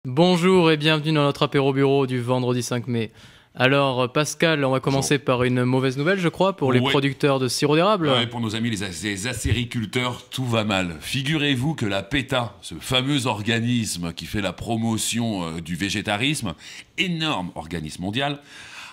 Bonjour et bienvenue dans notre apéro bureau du vendredi 5 mai. Alors Pascal, on va commencer par une mauvaise nouvelle je crois pour les producteurs de sirop d'érable. Ouais, pour nos amis les acériculteurs, tout va mal. Figurez-vous que la PETA, ce fameux organisme qui fait la promotion du végétarisme, énorme organisme mondial,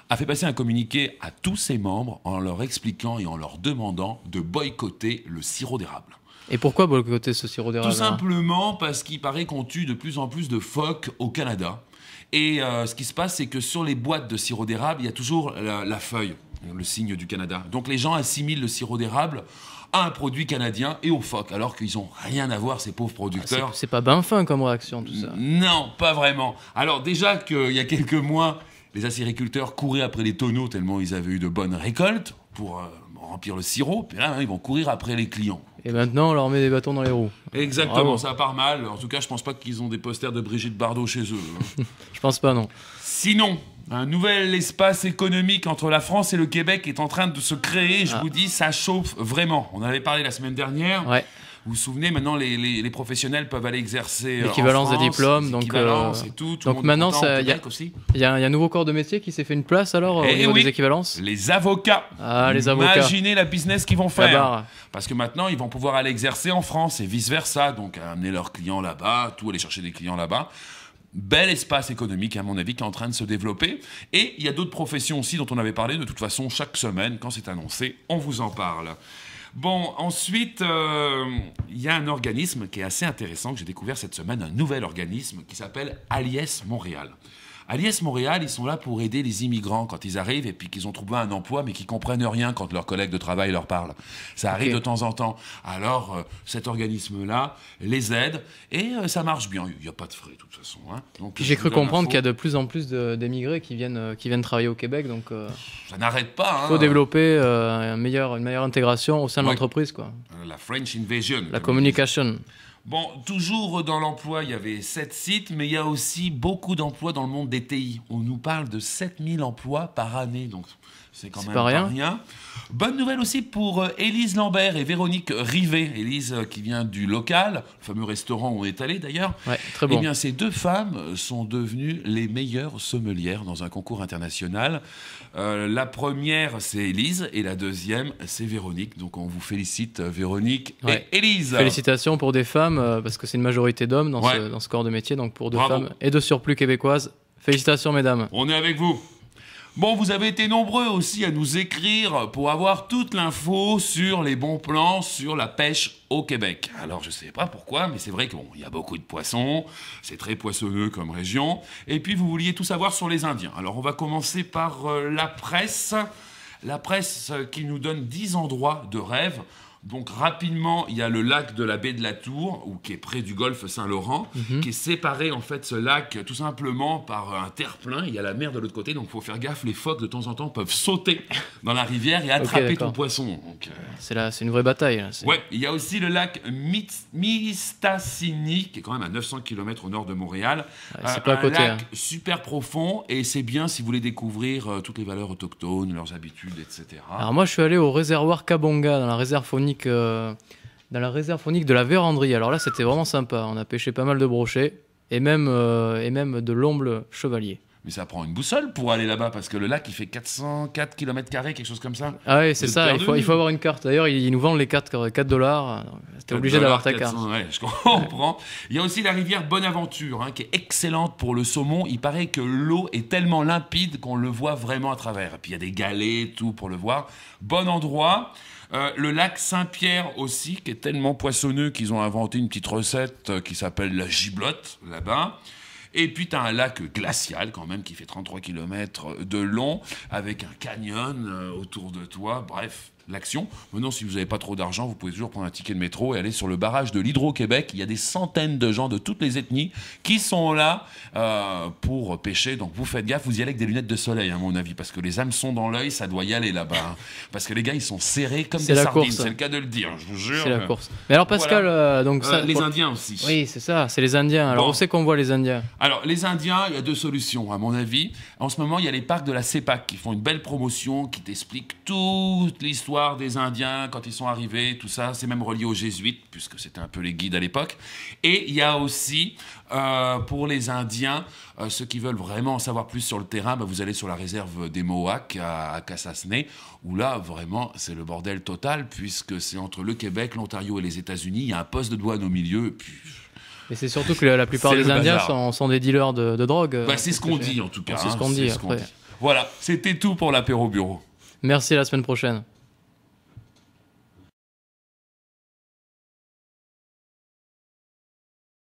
a fait passer un communiqué à tous ses membres en leur expliquant et en leur demandant de boycotter le sirop d'érable. Et pourquoi boycotter ce sirop d'érable? Tout simplement parce qu'il paraît qu'on tue de plus en plus de phoques au Canada. Et ce qui se passe, c'est que sur les boîtes de sirop d'érable, il y a toujours la feuille, le signe du Canada. Donc les gens assimilent le sirop d'érable à un produit canadien et aux phoques, alors qu'ils n'ont rien à voir, ces pauvres producteurs. C'est pas ben fin comme réaction tout ça. Non, pas vraiment. Alors déjà qu'il y a quelques mois, les acériculteurs couraient après les tonneaux tellement ils avaient eu de bonnes récoltes pour remplir le sirop. Puis là, ils vont courir après les clients. Et maintenant, on leur met des bâtons dans les roues. Exactement, Bravo. ça part mal. En tout cas, je pense pas qu'ils ont des posters de Brigitte Bardot chez eux. Je pense pas non. Sinon, un nouvel espace économique entre la France et le Québec est en train de se créer. Je vous dis, ça chauffe vraiment. On en avait parlé la semaine dernière. Ouais. Vous vous souvenez, maintenant, les professionnels peuvent aller exercer L'équivalence en des France, diplômes. Donc, l'équivalence et tout. Tout le donc monde maintenant, est content, au Québec aussi. il y a un nouveau corps de métier qui s'est fait une place alors au Eh niveau oui. des équivalences. Les avocats. Ah, les avocats. Imaginez la business qu'ils vont La faire. barre. Parce que maintenant, ils vont pouvoir aller exercer en France et vice-versa. Donc, amener leurs clients là-bas, tout aller chercher des clients là-bas. Bel espace économique, à mon avis, qui est en train de se développer. Et il y a d'autres professions aussi dont on avait parlé. De toute façon, chaque semaine, quand c'est annoncé, on vous en parle. Bon, ensuite, il y a un organisme qui est assez intéressant, que j'ai découvert cette semaine, un nouvel organisme qui s'appelle Aliès Montréal. Aliès Montréal, ils sont là pour aider les immigrants quand ils arrivent et puis qu'ils ont trouvé un emploi mais qui comprennent rien quand leurs collègues de travail leur parlent. Ça arrive de temps en temps. Alors, cet organisme-là les aide et ça marche bien. Il n'y a pas de frais de toute façon. Hein. Donc, Puis j'ai cru comprendre qu'il y a de plus en plus d'émigrés qui viennent travailler au Québec. Donc, ça n'arrête pas. il faut développer une meilleure intégration au sein de l'entreprise, quoi. La French Invasion. La communication. Bon, toujours dans l'emploi, il y avait 7 sites, mais il y a aussi beaucoup d'emplois dans le monde des TI. On nous parle de 7000 emplois par année, donc c'est quand même pas rien. Bonne nouvelle aussi pour Élise Lambert et Véronique Rivet. Élise qui vient du local, le fameux restaurant où on est allé d'ailleurs. Ouais, très bon. Eh bien, ces deux femmes sont devenues les meilleures sommelières dans un concours international. La première, c'est Élise, et la deuxième, c'est Véronique. Donc, on vous félicite, Véronique et Élise. Félicitations pour des femmes, parce que c'est une majorité d'hommes dans ce corps de métier, donc pour deux femmes et de surplus québécoises. Félicitations, mesdames. On est avec vous. Bon, vous avez été nombreux aussi à nous écrire pour avoir toute l'info sur les bons plans sur la pêche au Québec. Alors, je sais pas pourquoi, mais c'est vrai qu'il y a beaucoup de poissons, c'est très poissonneux comme région, et puis vous vouliez tout savoir sur les Indiens. Alors, on va commencer par la presse. La presse qui nous donne 10 endroits de rêve. Donc rapidement, il y a le lac de la baie de la Tour, qui est près du golfe Saint-Laurent, qui est séparé en fait ce lac tout simplement par un terre-plein. Il y a la mer de l'autre côté, donc il faut faire gaffe. Les phoques de temps en temps peuvent sauter dans la rivière et attraper ton poisson. Donc, c'est une vraie bataille. Là. Ouais, il y a aussi le lac Mistassini, qui est quand même à 900 km au nord de Montréal. C'est pas à côté. Un lac super profond et c'est bien si vous voulez découvrir toutes les valeurs autochtones, leurs habitudes, etc. Alors moi, je suis allé au réservoir Kabonga, dans la réserve faunique de la Vérandrie. Alors là, c'était vraiment sympa. On a pêché pas mal de brochets et même de l'omble chevalier. Mais ça prend une boussole pour aller là-bas, parce que le lac, il fait 404 km², quelque chose comme ça. Ah oui, c'est ça, il faut avoir une carte. D'ailleurs, ils nous vendent les cartes $4. T'es obligé d'avoir ta carte. Ouais, je comprends. Il y a aussi la rivière Bonaventure, qui est excellente pour le saumon. Il paraît que l'eau est tellement limpide qu'on le voit vraiment à travers. Et puis il y a des galets, tout pour le voir. Bon endroit. Le lac Saint-Pierre aussi, qui est tellement poissonneux qu'ils ont inventé une petite recette qui s'appelle la giblotte, là-bas. Et puis, tu as un lac glacial, quand même, qui fait 33 km de long, avec un canyon autour de toi. Bref, l'action. Maintenant, si vous n'avez pas trop d'argent, vous pouvez toujours prendre un ticket de métro et aller sur le barrage de l'Hydro-Québec. Il y a des centaines de gens de toutes les ethnies qui sont là pour pêcher. Donc, vous faites gaffe, vous y allez avec des lunettes de soleil, à mon avis, parce que les hameçons dans l'œil, ça doit y aller là-bas. Hein. Parce que les gars, ils sont serrés comme des sardines. C'est le cas de le dire, je vous jure. C'est la course. Mais alors, Pascal, voilà. Les Indiens aussi. Oui, c'est ça, c'est les Indiens. Alors, où c'est qu'on voit les Indiens? Alors, les Indiens, il y a deux solutions, à mon avis. En ce moment, il y a les parcs de la CEPAC qui font une belle promotion, qui t'expliquent toute l'histoire l'histoire des Indiens quand ils sont arrivés, tout ça. C'est même relié aux Jésuites, puisque c'était un peu les guides à l'époque. Et il y a aussi, pour les Indiens, ceux qui veulent vraiment en savoir plus sur le terrain, vous allez sur la réserve des Mohawks à Cassasney, où là, vraiment, c'est le bordel total, puisque c'est entre le Québec, l'Ontario et les États-Unis. Il y a un poste de douane au milieu, puis... Et c'est surtout que la plupart des Indiens sont des dealers de drogue. C'est ce qu'on dit, en tout cas. C'est ce qu'on dit, après. Voilà, c'était tout pour l'apéro bureau. Merci, à la semaine prochaine.